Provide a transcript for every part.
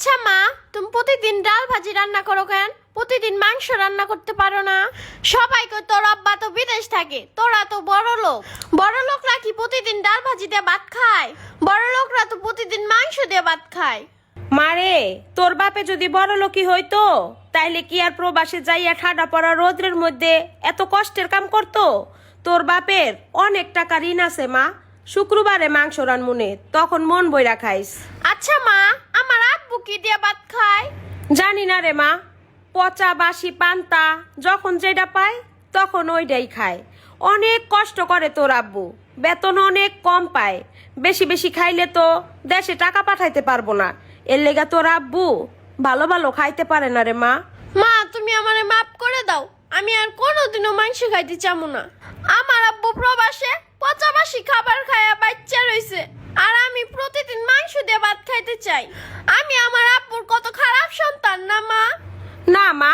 আচ্ছা মা, তুমি প্রতিদিন ডাল ভাজি রান্না করো কেন? প্রতিদিন মাংস রান্না করতে পারো না? সবাই কই তোর আব্বা তো বিদেশ থাকে, তোরা তো বড় লোক। বড় লোকরা কি প্রতিদিন ডাল ভাজি দিয়ে ভাত খায়? বড় লোকরা তো প্রতিদিন মাংস দিয়ে ভাত খায়। মারে, তোর বাপে যদি বড় লোকই হইতো তাইলে কি আর প্রবাসে যাইয়া ঠাডা পড়া রোদ্রের মধ্যে এত কষ্টের কাম করতো? তোর বাপের অনেক টাকা ঋণ আছে মা। শুক্রবারে মাংস রানমুনে, তখন মন বইরা খাইস। আচ্ছা মা, আমার আব্বু কি দিয়ে ভাত খায়? জানি না রে মা, পচা বাসি পান্তা যখন যেটা পায় তখন ওইটাই খায়। অনেক কষ্ট করে তোর আব্বু, বেতন অনেক কম পায়। বেশি বেশি খাইলে তো দেশে টাকা পাঠাইতে পারবো না। এর লেগা তোর আব্বু ভালো ভালো খাইতে পারে না রে মা। মা, তুমি আমারে মাফ করে দাও, আমি আর কোনোদিনও মাংস খাইতে চাবো না। আমার আব্বু প্রবাসে পচাবাসি খাবার খায়া বাচ্চা রইছে, আর আমি প্রতিদিন মাংস দিয়ে ভাত খাইতে চাই। আমি আমার আব্বুর কত খারাপ সন্তান না মা? না মা,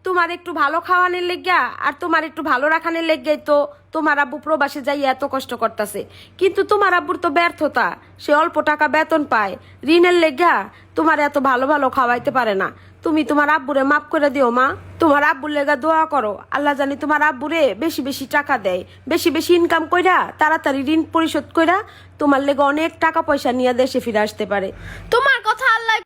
তোমার একটু ভালো খাওয়ানোর লেগা আর তোমার একটু ভালো রাখানোর লেগাই তো তোমার আব্বু প্রবাসে যাই এত কষ্ট করতেছে। কিন্তু তোমার আব্বুর তো ব্যর্থতা, সে অল্প টাকা বেতন পায়, ঋণের লেগা তোমার এত ভালো ভালো খাওয়াইতে পারে না। তুমি তোমার আব্বুরে মাফ করে দিও মা। তোমার আব্বুর লেগা দোয়া করো, আল্লাহ জানি তোমার আব্বুরে বেশি বেশি টাকা দেয়, বেশি বেশি ইনকাম কইরা তাড়াতাড়ি ঋণ পরিশোধ কইরা তোমার লেগে অনেক টাকা পয়সা নিয়ে দেশে ফিরে আসতে পারে। তোমার কথা আল্লাহ